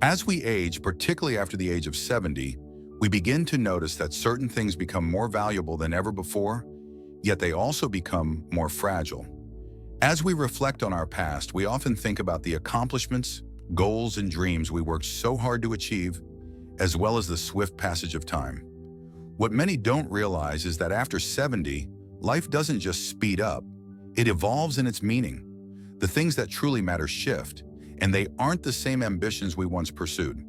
As we age, particularly after the age of 70, we begin to notice that certain things become more valuable than ever before, yet they also become more fragile. As we reflect on our past, we often think about the accomplishments, goals, and dreams we worked so hard to achieve, as well as the swift passage of time. What many don't realize is that after 70, life doesn't just speed up, it evolves in its meaning. The things that truly matter shift, and they aren't the same ambitions we once pursued.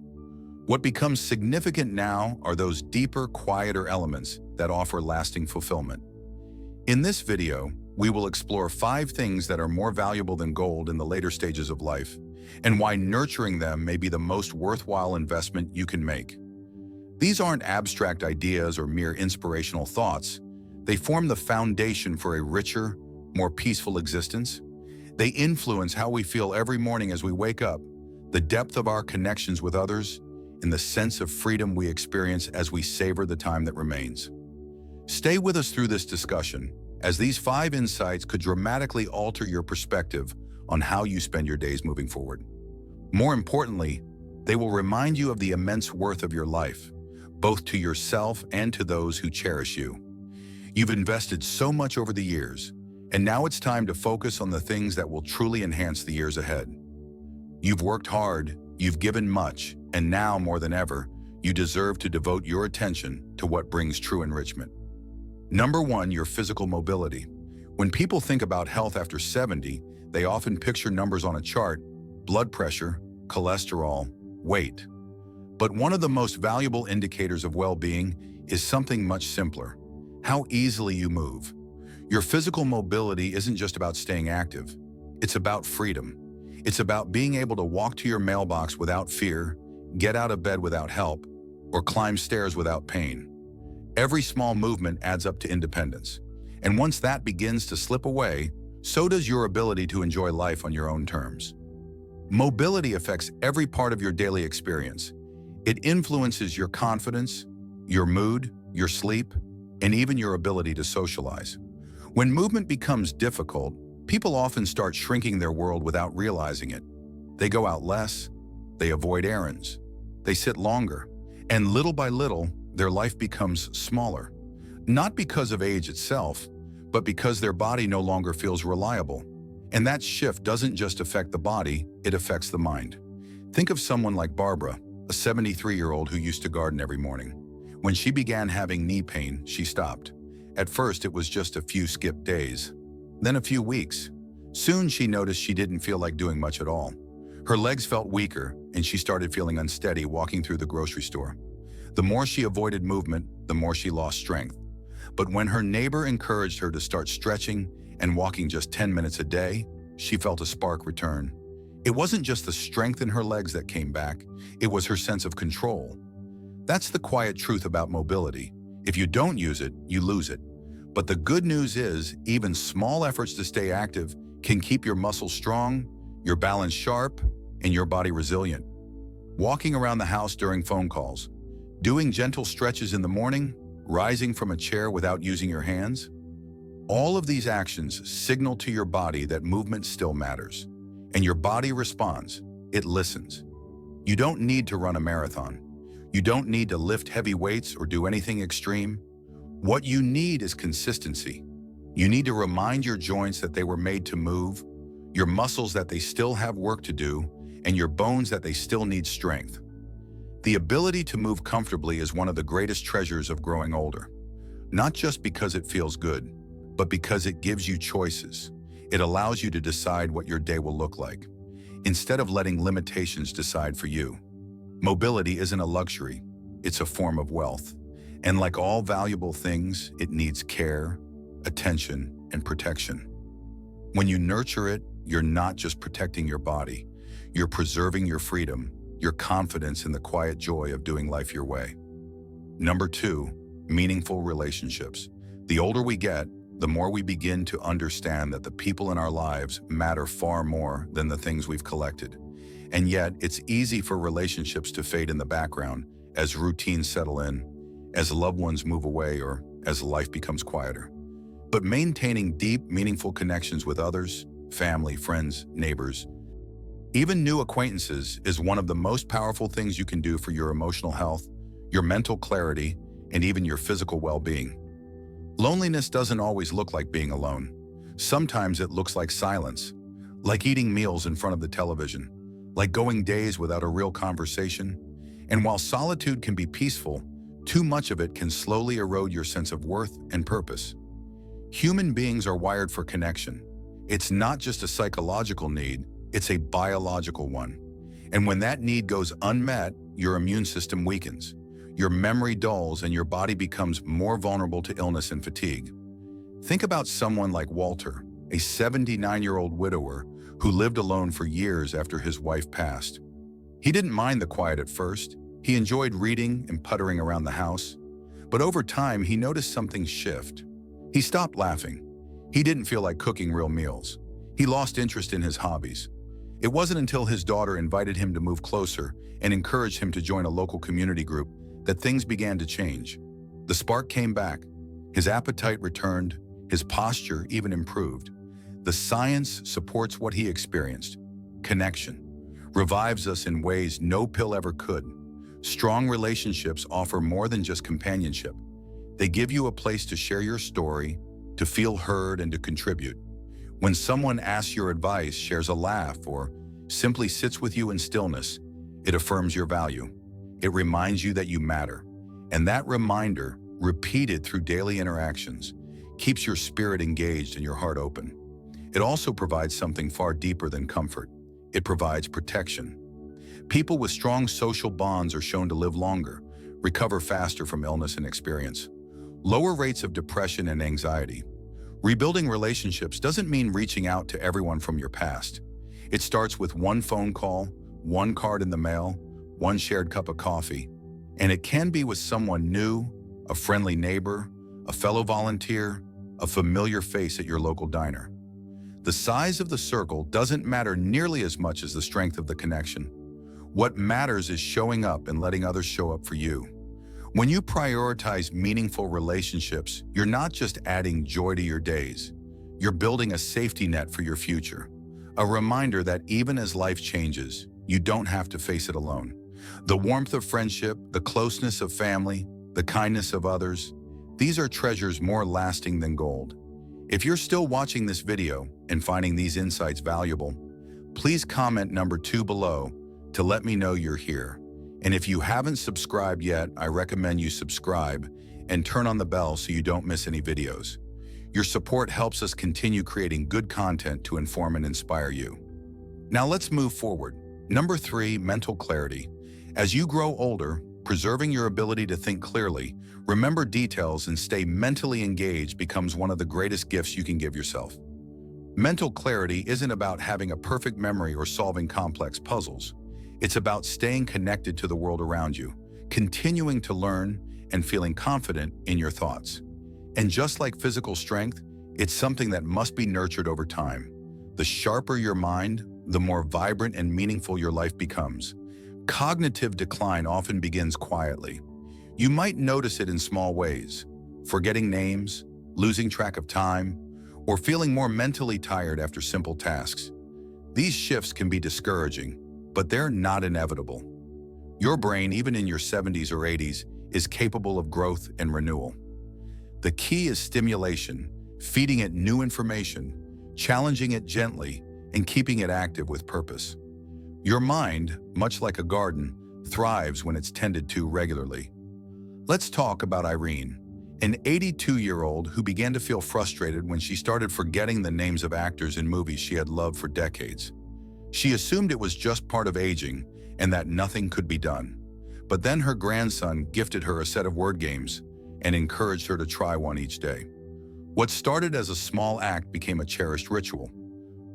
What becomes significant now are those deeper, quieter elements that offer lasting fulfillment. In this video, we will explore 5 things that are more valuable than gold in the later stages of life, and why nurturing them may be the most worthwhile investment you can make. These aren't abstract ideas or mere inspirational thoughts. They form the foundation for a richer, more peaceful existence. They influence how we feel every morning as we wake up, the depth of our connections with others, and the sense of freedom we experience as we savor the time that remains. Stay with us through this discussion, as these 5 insights could dramatically alter your perspective on how you spend your days moving forward. More importantly, they will remind you of the immense worth of your life, both to yourself and to those who cherish you. You've invested so much over the years, and now it's time to focus on the things that will truly enhance the years ahead. You've worked hard, you've given much, and now more than ever, you deserve to devote your attention to what brings true enrichment. Number 1, your physical mobility. When people think about health after 70, they often picture numbers on a chart: blood pressure, cholesterol, weight. But one of the most valuable indicators of well-being is something much simpler: how easily you move. Your physical mobility isn't just about staying active. It's about freedom. It's about being able to walk to your mailbox without fear, get out of bed without help, or climb stairs without pain. Every small movement adds up to independence. And once that begins to slip away, so does your ability to enjoy life on your own terms. Mobility affects every part of your daily experience. It influences your confidence, your mood, your sleep, and even your ability to socialize. When movement becomes difficult, people often start shrinking their world without realizing it. They go out less, they avoid errands, they sit longer, and little by little, their life becomes smaller. Not because of age itself, but because their body no longer feels reliable. And that shift doesn't just affect the body, it affects the mind. Think of someone like Barbara, a 73-year-old who used to garden every morning. When she began having knee pain, she stopped. At first, it was just a few skipped days, then a few weeks. Soon she noticed she didn't feel like doing much at all. Her legs felt weaker, and she started feeling unsteady walking through the grocery store. The more she avoided movement, the more she lost strength. But when her neighbor encouraged her to start stretching and walking just 10 minutes a day, she felt a spark return. It wasn't just the strength in her legs that came back, it was her sense of control. That's the quiet truth about mobility. If you don't use it, you lose it. But the good news is, even small efforts to stay active can keep your muscles strong, your balance sharp, and your body resilient. Walking around the house during phone calls, doing gentle stretches in the morning, rising from a chair without using your hands. All of these actions signal to your body that movement still matters. And your body responds. It listens. You don't need to run a marathon. You don't need to lift heavy weights or do anything extreme. What you need is consistency. You need to remind your joints that they were made to move, your muscles that they still have work to do, and your bones that they still need strength. The ability to move comfortably is one of the greatest treasures of growing older. Not just because it feels good, but because it gives you choices. It allows you to decide what your day will look like, instead of letting limitations decide for you. Mobility isn't a luxury, it's a form of wealth. And like all valuable things, it needs care, attention, and protection. When you nurture it, you're not just protecting your body, you're preserving your freedom, your confidence in the quiet joy of doing life your way. Number 2, meaningful relationships. The older we get, the more we begin to understand that the people in our lives matter far more than the things we've collected. And yet, it's easy for relationships to fade in the background as routines settle in, as loved ones move away, or as life becomes quieter. But maintaining deep, meaningful connections with others, family, friends, neighbors, Even new acquaintances is one of the most powerful things you can do for your emotional health, your mental clarity, and even your physical well-being. Loneliness doesn't always look like being alone. Sometimes it looks like silence, like eating meals in front of the television, like going days without a real conversation. And while solitude can be peaceful, too much of it can slowly erode your sense of worth and purpose. Human beings are wired for connection. It's not just a psychological need, it's a biological one. And when that need goes unmet, your immune system weakens, your memory dulls, and your body becomes more vulnerable to illness and fatigue. Think about someone like Walter, a 79-year-old widower who lived alone for years after his wife passed. He didn't mind the quiet at first. He enjoyed reading and puttering around the house. But over time, he noticed something shift. He stopped laughing. He didn't feel like cooking real meals. He lost interest in his hobbies. It wasn't until his daughter invited him to move closer and encouraged him to join a local community group that things began to change. The spark came back. His appetite returned. His posture even improved. The science supports what he experienced. Connection revives us in ways no pill ever could. Strong relationships offer more than just companionship. They give you a place to share your story, to feel heard, and to contribute. When someone asks your advice, shares a laugh, or simply sits with you in stillness, it affirms your value. It reminds you that you matter. And that reminder, repeated through daily interactions, keeps your spirit engaged and your heart open. It also provides something far deeper than comfort. It provides protection. People with strong social bonds are shown to live longer, recover faster from illness and experience lower rates of depression and anxiety. Rebuilding relationships doesn't mean reaching out to everyone from your past. It starts with one phone call, one card in the mail, one shared cup of coffee. And it can be with someone new, a friendly neighbor, a fellow volunteer, a familiar face at your local diner. The size of the circle doesn't matter nearly as much as the strength of the connection. What matters is showing up and letting others show up for you. When you prioritize meaningful relationships, you're not just adding joy to your days. You're building a safety net for your future. A reminder that even as life changes, you don't have to face it alone. The warmth of friendship, the closeness of family, the kindness of others, these are treasures more lasting than gold. If you're still watching this video and finding these insights valuable, please comment number 2 below to let me know you're here. And if you haven't subscribed yet, I recommend you subscribe and turn on the bell so you don't miss any videos. Your support helps us continue creating good content to inform and inspire you. Now let's move forward. Number 3, mental clarity. As you grow older, preserving your ability to think clearly, remember details, and stay mentally engaged becomes one of the greatest gifts you can give yourself. Mental clarity isn't about having a perfect memory or solving complex puzzles. It's about staying connected to the world around you, continuing to learn, and feeling confident in your thoughts. And just like physical strength, it's something that must be nurtured over time. The sharper your mind, the more vibrant and meaningful your life becomes. Cognitive decline often begins quietly. You might notice it in small ways: forgetting names, losing track of time, or feeling more mentally tired after simple tasks. These shifts can be discouraging, but they're not inevitable. Your brain, even in your 70s or 80s, is capable of growth and renewal. The key is stimulation, feeding it new information, challenging it gently, and keeping it active with purpose. Your mind, much like a garden, thrives when it's tended to regularly. Let's talk about Irene, an 82-year-old who began to feel frustrated when she started forgetting the names of actors in movies she had loved for decades. She assumed it was just part of aging and that nothing could be done. But then her grandson gifted her a set of word games and encouraged her to try one each day. What started as a small act became a cherished ritual.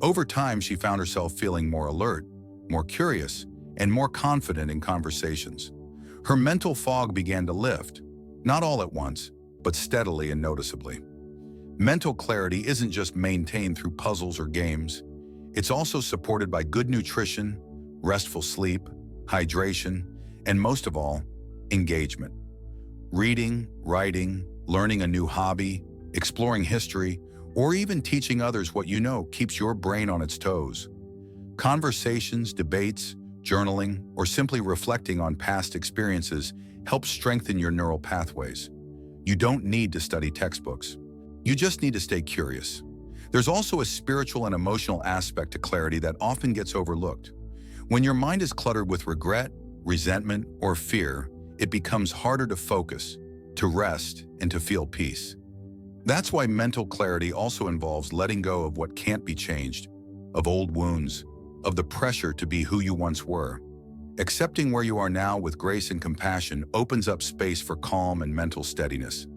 Over time, she found herself feeling more alert, more curious, and more confident in conversations. Her mental fog began to lift, not all at once, but steadily and noticeably. Mental clarity isn't just maintained through puzzles or games. It's also supported by good nutrition, restful sleep, hydration, and most of all, engagement. Reading, writing, learning a new hobby, exploring history, or even teaching others what you know keeps your brain on its toes. Conversations, debates, journaling, or simply reflecting on past experiences help strengthen your neural pathways. You don't need to study textbooks. You just need to stay curious. There's also a spiritual and emotional aspect to clarity that often gets overlooked. When your mind is cluttered with regret, resentment, or fear, it becomes harder to focus, to rest, and to feel peace. That's why mental clarity also involves letting go of what can't be changed, of old wounds, of the pressure to be who you once were. Accepting where you are now with grace and compassion opens up space for calm and mental steadiness.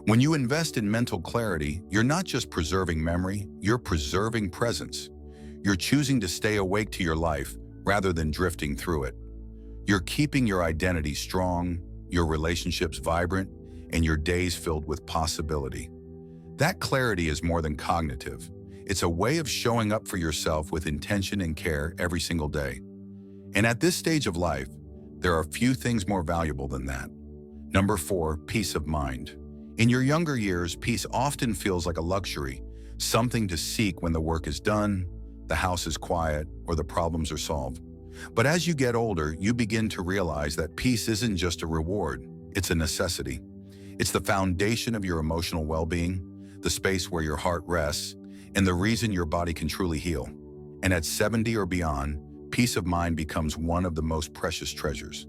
When you invest in mental clarity, you're not just preserving memory, you're preserving presence. You're choosing to stay awake to your life rather than drifting through it. You're keeping your identity strong, your relationships vibrant, and your days filled with possibility. That clarity is more than cognitive. It's a way of showing up for yourself with intention and care every single day. And at this stage of life, there are few things more valuable than that. Number 4, peace of mind. In your younger years, peace often feels like a luxury, something to seek when the work is done, the house is quiet, or the problems are solved. But as you get older, you begin to realize that peace isn't just a reward, it's a necessity. It's the foundation of your emotional well-being, the space where your heart rests, and the reason your body can truly heal. And at 70 or beyond, peace of mind becomes one of the most precious treasures.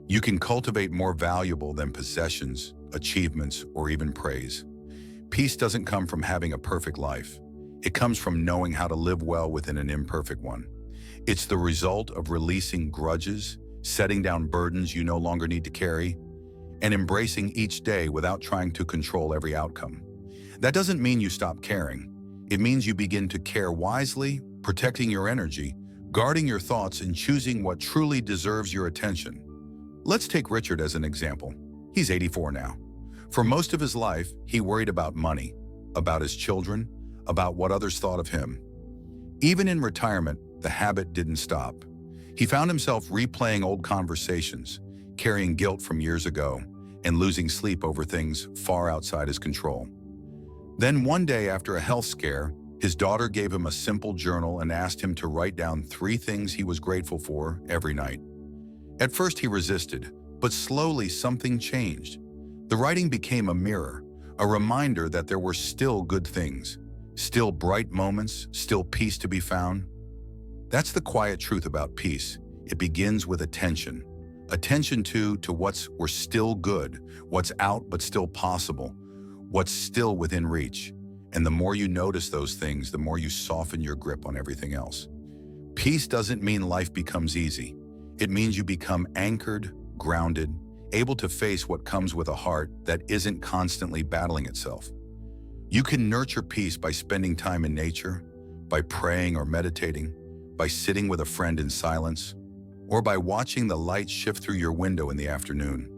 You can cultivate more valuable than possessions, achievements, or even praise. Peace doesn't come from having a perfect life. It comes from knowing how to live well within an imperfect one. It's the result of releasing grudges, setting down burdens you no longer need to carry, and embracing each day without trying to control every outcome. That doesn't mean you stop caring. It means you begin to care wisely, protecting your energy, guarding your thoughts, and choosing what truly deserves your attention. Let's take Richard as an example. He's 84 now. For most of his life, he worried about money, about his children, about what others thought of him. Even in retirement, the habit didn't stop. He found himself replaying old conversations, carrying guilt from years ago, and losing sleep over things far outside his control. Then one day after a health scare, his daughter gave him a simple journal and asked him to write down 3 things he was grateful for every night. At first he resisted, but slowly something changed. The writing became a mirror, a reminder that there were still good things, still bright moments, still peace to be found. That's the quiet truth about peace. It begins with attention. Attention to what's we're still good, what's out but still possible, what's still within reach. And the more you notice those things, the more you soften your grip on everything else. Peace doesn't mean life becomes easy. It means you become anchored, grounded, able to face what comes with a heart that isn't constantly battling itself. You can nurture peace by spending time in nature, by praying or meditating, by sitting with a friend in silence, or by watching the light shift through your window in the afternoon.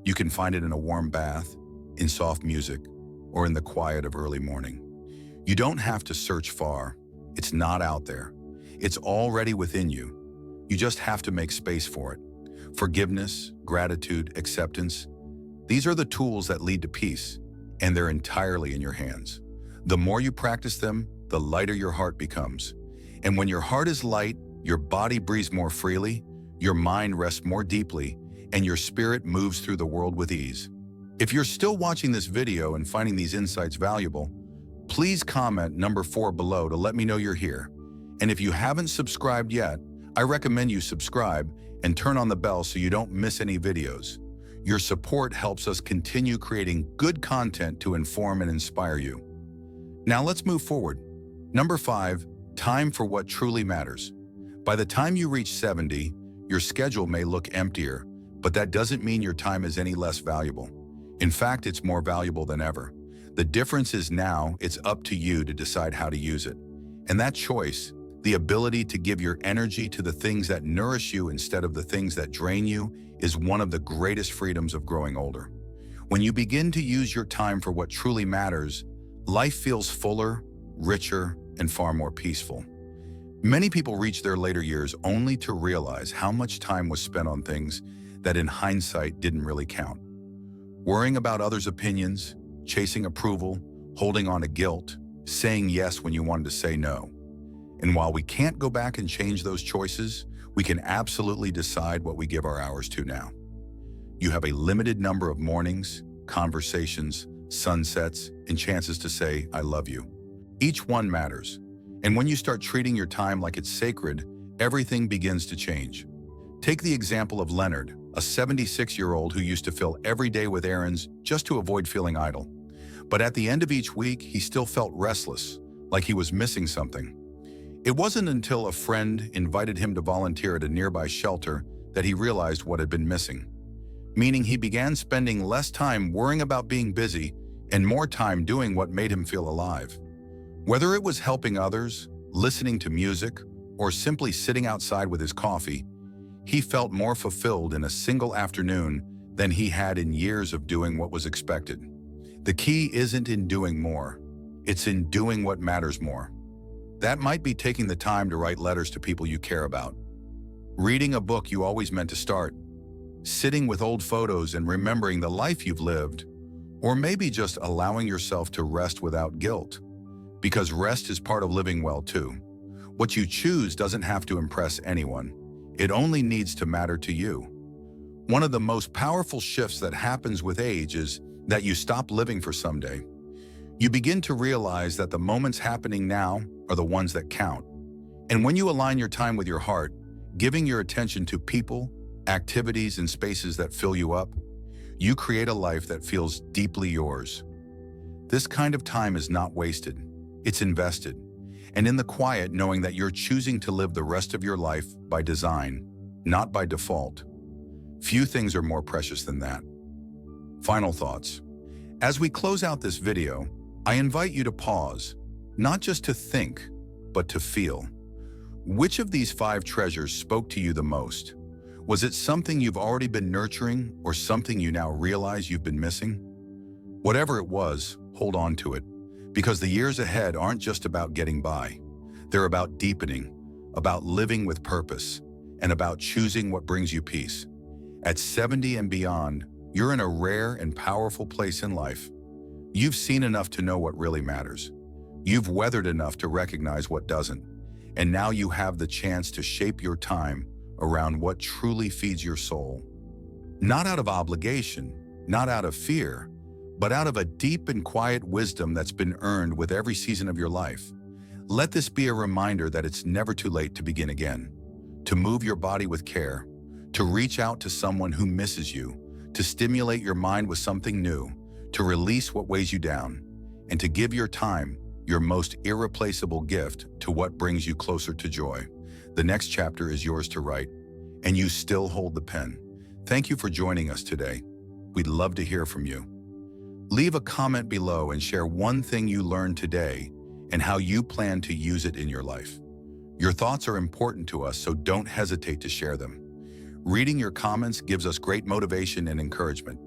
You can find it in a warm bath, in soft music, or in the quiet of early morning. You don't have to search far. It's not out there. It's already within you. You just have to make space for it. Forgiveness, gratitude, acceptance. These are the tools that lead to peace, and they're entirely in your hands. The more you practice them, the lighter your heart becomes. And when your heart is light, your body breathes more freely, your mind rests more deeply, and your spirit moves through the world with ease. If you're still watching this video and finding these insights valuable, please comment number 4 below to let me know you're here. And if you haven't subscribed yet, I recommend you subscribe and turn on the bell so you don't miss any videos. Your support helps us continue creating good content to inform and inspire you. Now let's move forward. Number 5, time for what truly matters. By the time you reach 70, your schedule may look emptier, but that doesn't mean your time is any less valuable. In fact, it's more valuable than ever. The difference is now it's up to you to decide how to use it. And that choice, the ability to give your energy to the things that nourish you instead of the things that drain you, is one of the greatest freedoms of growing older. When you begin to use your time for what truly matters, life feels fuller, richer, and far more peaceful. Many people reach their later years only to realize how much time was spent on things that in hindsight didn't really count. Worrying about others' opinions, chasing approval, holding on to guilt, saying yes when you wanted to say no. And while we can't go back and change those choices, we can absolutely decide what we give our hours to now. You have a limited number of mornings, conversations, sunsets, and chances to say, I love you. Each one matters. And when you start treating your time like it's sacred, everything begins to change. Take the example of Leonard, a 76-year-old who used to fill every day with errands just to avoid feeling idle. But at the end of each week, he still felt restless, like he was missing something. It wasn't until a friend invited him to volunteer at a nearby shelter that he realized what had been missing. Meaning he began spending less time worrying about being busy and more time doing what made him feel alive. Whether it was helping others, listening to music, or simply sitting outside with his coffee, he felt more fulfilled in a single afternoon than he had in years of doing what was expected. The key isn't in doing more, it's in doing what matters more. That might be taking the time to write letters to people you care about, reading a book you always meant to start, sitting with old photos and remembering the life you've lived, or maybe just allowing yourself to rest without guilt. Because rest is part of living well too. What you choose doesn't have to impress anyone. It only needs to matter to you. One of the most powerful shifts that happens with age is that you stop living for someday. You begin to realize that the moments happening now are the ones that count. And when you align your time with your heart, giving your attention to people, activities, and spaces that fill you up, you create a life that feels deeply yours. This kind of time is not wasted, it's invested. And in the quiet, knowing that you're choosing to live the rest of your life by design, not by default. Few things are more precious than that. Final thoughts. As we close out this video, I invite you to pause, not just to think, but to feel. Which of these 5 treasures spoke to you the most? Was it something you've already been nurturing or something you now realize you've been missing? Whatever it was, hold on to it, because the years ahead aren't just about getting by. They're about deepening, about living with purpose, and about choosing what brings you peace. At 70 and beyond, you're in a rare and powerful place in life. You've seen enough to know what really matters. You've weathered enough to recognize what doesn't. And now you have the chance to shape your time around what truly feeds your soul. Not out of obligation, not out of fear, but out of a deep and quiet wisdom that's been earned with every season of your life. Let this be a reminder that it's never too late to begin again, to move your body with care, to reach out to someone who misses you, to stimulate your mind with something new, to release what weighs you down, and to give your time, your most irreplaceable gift, to what brings you closer to joy. The next chapter is yours to write, and you still hold the pen. Thank you for joining us today. We'd love to hear from you. Leave a comment below and share one thing you learned today and how you plan to use it in your life. Your thoughts are important to us, so don't hesitate to share them. Reading your comments gives us great motivation and encouragement.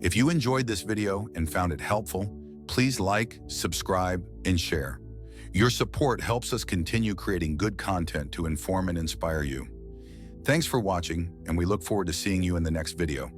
If you enjoyed this video and found it helpful, please like, subscribe, and share. Your support helps us continue creating good content to inform and inspire you. Thanks for watching, and we look forward to seeing you in the next video.